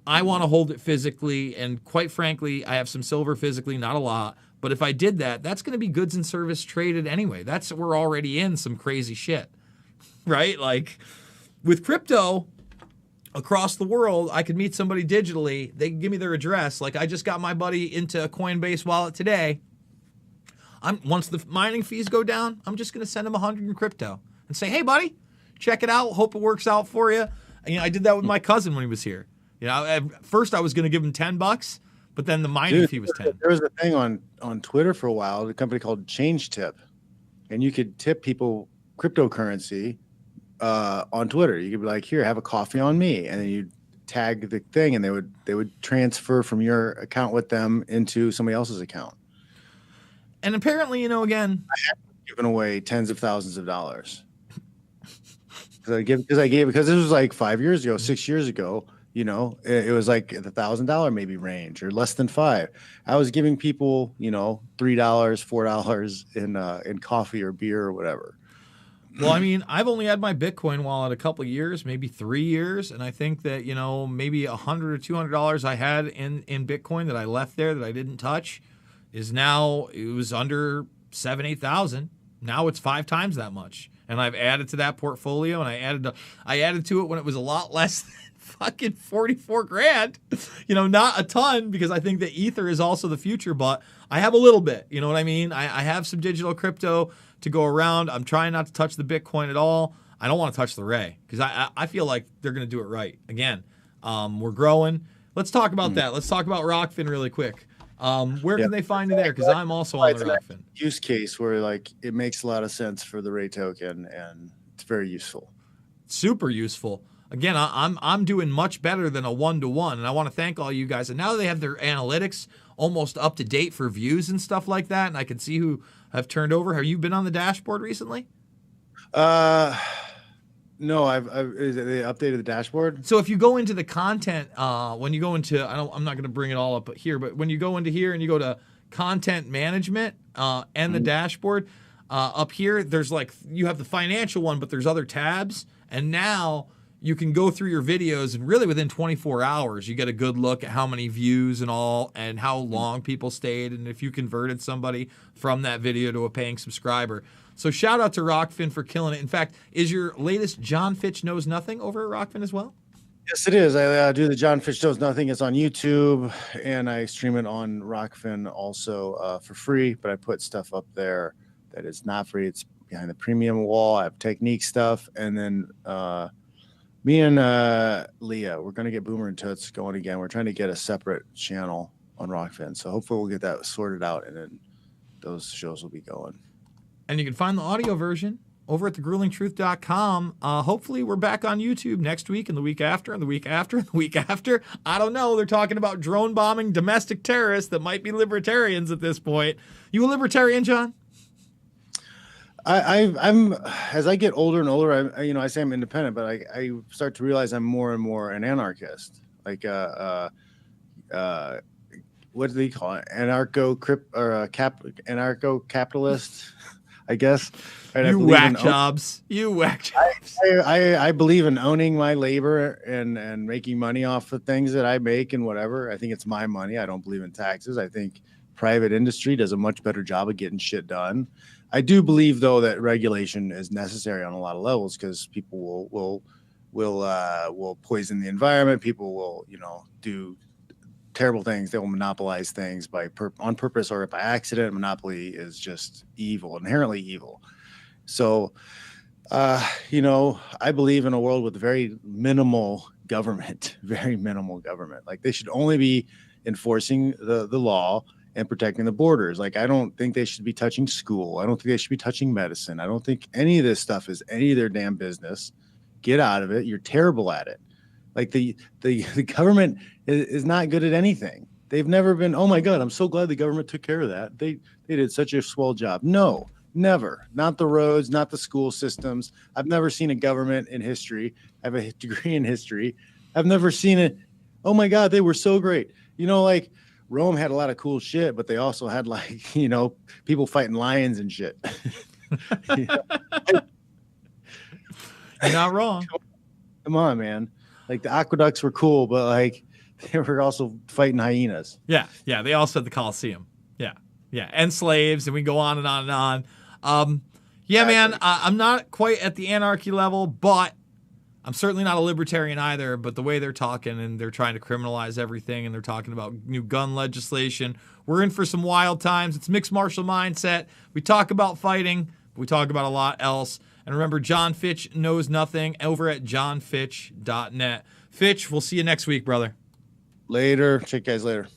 I want to hold it physically, and quite frankly, I have some silver physically, not a lot. But if I did that, that's going to be goods and service traded anyway. We're already in some crazy shit, right? Like with crypto across the world, I could meet somebody digitally. They can give me their address. Like I just got my buddy into a Coinbase wallet today. Once the mining fees go down, I'm just going to send him 100 in crypto and say, hey, buddy, check it out. Hope it works out for you. You know, I did that with my cousin when he was here. You know, at first I was going to give him $10, but then the mining fee was 10. There was a thing on Twitter for a while, a company called Change Tip, and you could tip people cryptocurrency on Twitter. You could be like, here, have a coffee on me, and then you tag the thing, and they would transfer from your account with them into somebody else's account. And apparently, you know, again, I have given away tens of thousands of dollars. Because this was like 5 years ago, 6 years ago. You know, it was like the $1,000 maybe range or less than five. I was giving people, you know, $3, $4 in coffee or beer or whatever. Well, I mean, I've only had my Bitcoin wallet a couple of years, maybe 3 years, and I think that, you know, maybe $100 or $200 I had in Bitcoin that I left there that I didn't touch is now, it was under 7,000, 8,000. Now it's 5 times that much, and I've added to that portfolio, and I added to it when it was a lot less than fucking 44 grand. You know, not a ton, because I think that Ether is also the future, but I have a little bit. You know what I mean? I have some digital crypto to go around. I'm trying not to touch the Bitcoin at all. I don't want to touch the Ray because I feel like they're going to do it right. Again, we're growing. Let's talk about that. Let's talk about Rockfin really quick. Where can they find you there? Because I'm also on the Rockfin. Use case where like it makes a lot of sense for the Ray token and it's very useful. Super useful. Again, I'm doing much better than a 1-to-1, and I want to thank all you guys. And now that they have their analytics almost up to date for views and stuff like that, and I can see who have turned over. Have you been on the dashboard recently? No, they updated the dashboard. So if you go into the content, when you go into, I'm not going to bring it all up here, but when you go into here and you go to content management and the dashboard, up here, there's like, you have the financial one, but there's other tabs, and now you can go through your videos, and really within 24 hours, you get a good look at how many views and all, and how long people stayed, and if you converted somebody from that video to a paying subscriber. So shout out to Rockfin for killing it. In fact, is your latest John Fitch Knows Nothing over at Rockfin as well? Yes, it is. I do the John Fitch Knows Nothing. It's on YouTube, and I stream it on Rockfin also for free, but I put stuff up there that is not free. It's behind the premium wall. I have technique stuff, and then me and Leah, we're going to get Boomer and Toots going again. We're trying to get a separate channel on Rockfin. So hopefully we'll get that sorted out, and then those shows will be going. And you can find the audio version over at thegruelingtruth.com. Hopefully we're back on YouTube next week and the week after and the week after and the week after. I don't know. They're talking about drone bombing domestic terrorists that might be libertarians at this point. You a libertarian, John? I'm as I get older and older, I say I'm independent, but I start to realize I'm more and more an anarchist. Like what do they call it? Anarcho-capitalist, I guess. Right? You whack jobs. You whack jobs. I believe in owning my labor and making money off the things that I make and whatever. I think it's my money. I don't believe in taxes. I think private industry does a much better job of getting shit done. I do believe, though, that regulation is necessary on a lot of levels because people will poison the environment. People will, do terrible things. They will monopolize things on purpose or by accident. Monopoly is just evil, inherently evil. So, I believe in a world with very minimal government, very minimal government. Like they should only be enforcing the law and protecting the borders. Like, I don't think they should be touching school. I don't think they should be touching medicine. I don't think any of this stuff is any of their damn business. Get out of it. You're terrible at it. Like the government is not good at anything. They've never been, oh my God, I'm so glad the government took care of that. They did such a swell job. No, never. Not the roads, not the school systems. I've never seen a government in history. I have a degree in history. I've never seen it. Oh my God, they were so great. Like Rome had a lot of cool shit, but they also had people fighting lions and shit. You're not wrong. Come on, man. Like the aqueducts were cool, but like they were also fighting hyenas. Yeah. They also had the Colosseum. Yeah. And slaves, and we go on and on and on. Man, I'm not quite at the anarchy level, but I'm certainly not a libertarian either. But the way they're talking and they're trying to criminalize everything, and they're talking about new gun legislation, we're in for some wild times. It's mixed martial mindset. We talk about fighting, but we talk about a lot else. And remember, John Fitch Knows Nothing over at johnfitch.net. Fitch, we'll see you next week, brother. Later. Check you guys later.